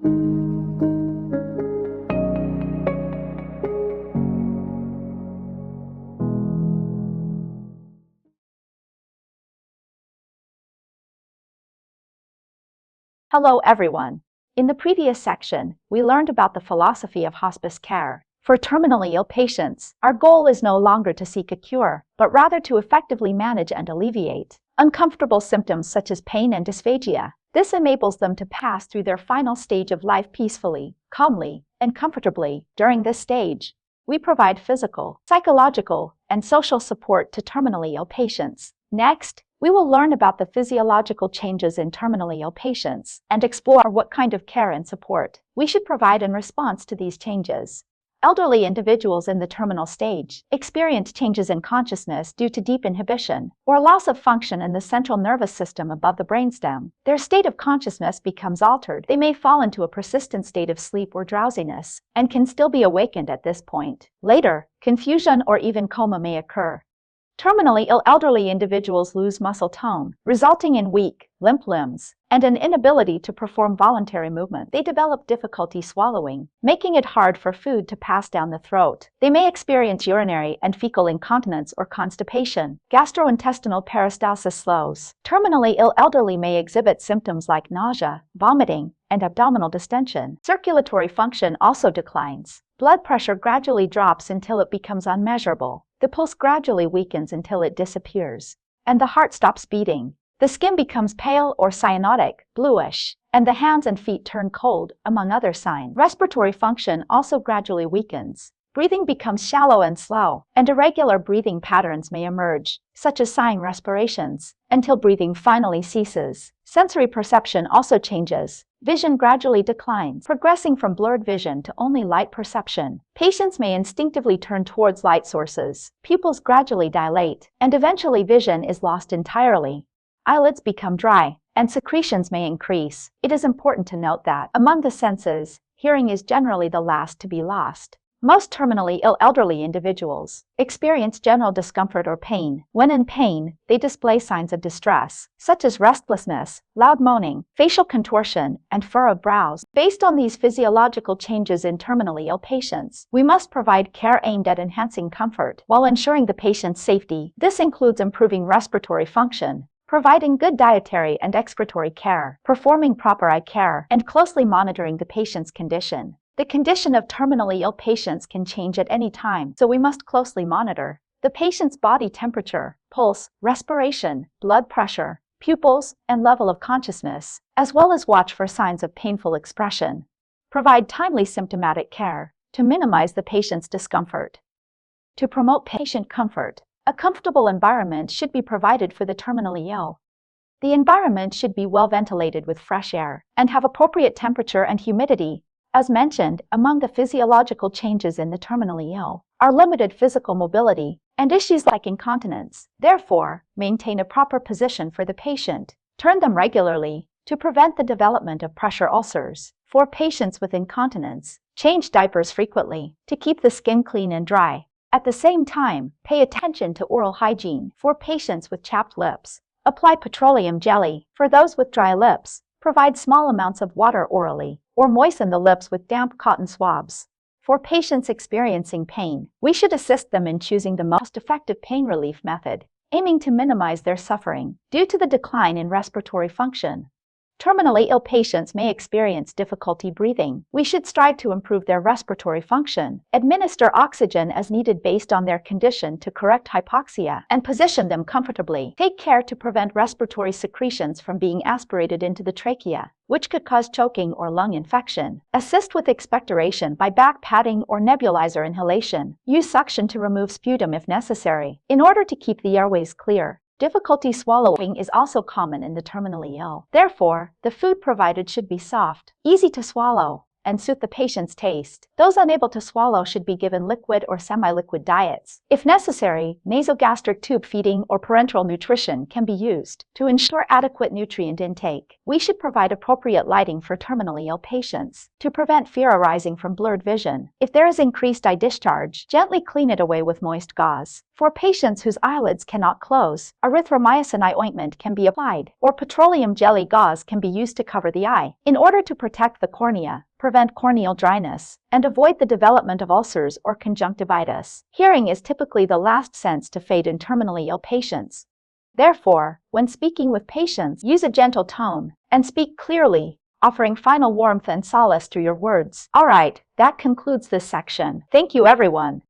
Hello everyone. In the previous section, we learned about the philosophy of hospice care. For terminally ill patients, our goal is no longer to seek a cure, but rather to effectively manage and alleviate uncomfortable symptoms such as pain and dysphagia. This enables them to pass through their final stage of life peacefully, calmly, and comfortably. During this stage, we provide physical, psychological, and social support to terminally ill patients. Next, we will learn about the physiological changes in terminally ill patients and explore what kind of care and support we should provide in response to these changes. Elderly individuals in the terminal stage experience changes in consciousness due to deep inhibition or loss of function in the central nervous system above the brainstem. Their state of consciousness becomes altered. They may fall into a persistent state of sleep or drowsiness and can still be awakened at this point. Later, confusion or even coma may occur. Terminally ill elderly individuals lose muscle tone, resulting in weak, limp limbs, and an inability to perform voluntary movement. They develop difficulty swallowing, making it hard for food to pass down the throat. They may experience urinary and fecal incontinence or constipation. Gastrointestinal peristalsis slows. Terminally ill elderly may exhibit symptoms like nausea, vomiting, and abdominal distension. Circulatory function also declines. Blood pressure gradually drops until it becomes unmeasurable. The pulse gradually weakens until it disappears, and the heart stops beating. The skin becomes pale or cyanotic, bluish, and the hands and feet turn cold, among other signs. Respiratory function also gradually weakens. Breathing becomes shallow and slow, and irregular breathing patterns may emerge, such as sighing respirations, until breathing finally ceases. Sensory perception also changes. Vision gradually declines, progressing from blurred vision to only light perception. Patients may instinctively turn towards light sources. Pupils gradually dilate, and eventually vision is lost entirely. Eyelids become dry, and secretions may increase. It is important to note that, among the senses, hearing is generally the last to be lost. Most terminally ill elderly individuals experience general discomfort or pain. When in pain, they display signs of distress, such as restlessness, loud moaning, facial contortion, and furrowed brows. Based on these physiological changes in terminally ill patients, we must provide care aimed at enhancing comfort while ensuring the patient's safety. This includes improving respiratory function, providing good dietary and excretory care, performing proper eye care, and closely monitoring the patient's condition. The condition of terminally ill patients can change at any time, so we must closely monitor the patient's body temperature, pulse, respiration, blood pressure, pupils, and level of consciousness, as well as watch for signs of painful expression. Provide timely symptomatic care to minimize the patient's discomfort. To promote patient comfort, a comfortable environment should be provided for the terminally ill. The environment should be well ventilated with fresh air and have appropriate temperature and humidity. As mentioned, among the physiological changes in the terminally ill are limited physical mobility and issues like incontinence. Therefore, maintain a proper position for the patient. Turn them regularly to prevent the development of pressure ulcers. For patients with incontinence, change diapers frequently to keep the skin clean and dry. At the same time, pay attention to oral hygiene. For patients with chapped lips, apply petroleum jelly. For those with dry lips, provide small amounts of water orally, or moisten the lips with damp cotton swabs. For patients experiencing pain, we should assist them in choosing the most effective pain relief method, aiming to minimize their suffering due to the decline in respiratory function. Terminally ill patients may experience difficulty breathing. We should strive to improve their respiratory function, administer oxygen as needed based on their condition to correct hypoxia, and position them comfortably. Take care to prevent respiratory secretions from being aspirated into the trachea, which could cause choking or lung infection. Assist with expectoration by back padding or nebulizer inhalation. Use suction to remove sputum if necessary, in order to keep the airways clear. Difficulty swallowing is also common in the terminally ill. Therefore, the food provided should be soft, easy to swallow, and suit the patient's taste. Those unable to swallow should be given liquid or semi-liquid diets. If necessary, nasogastric tube feeding or parenteral nutrition can be used to ensure adequate nutrient intake. We should provide appropriate lighting for terminally ill patients to prevent fear arising from blurred vision. If there is increased eye discharge, gently clean it away with moist gauze. For patients whose eyelids cannot close, erythromycin eye ointment can be applied, or petroleum jelly gauze can be used to cover the eye, in order to protect the cornea, prevent corneal dryness, and avoid the development of ulcers or conjunctivitis. Hearing is typically the last sense to fade in terminally ill patients. Therefore, when speaking with patients, use a gentle tone and speak clearly, offering final warmth and solace through your words. Alright, that concludes this section. Thank you everyone.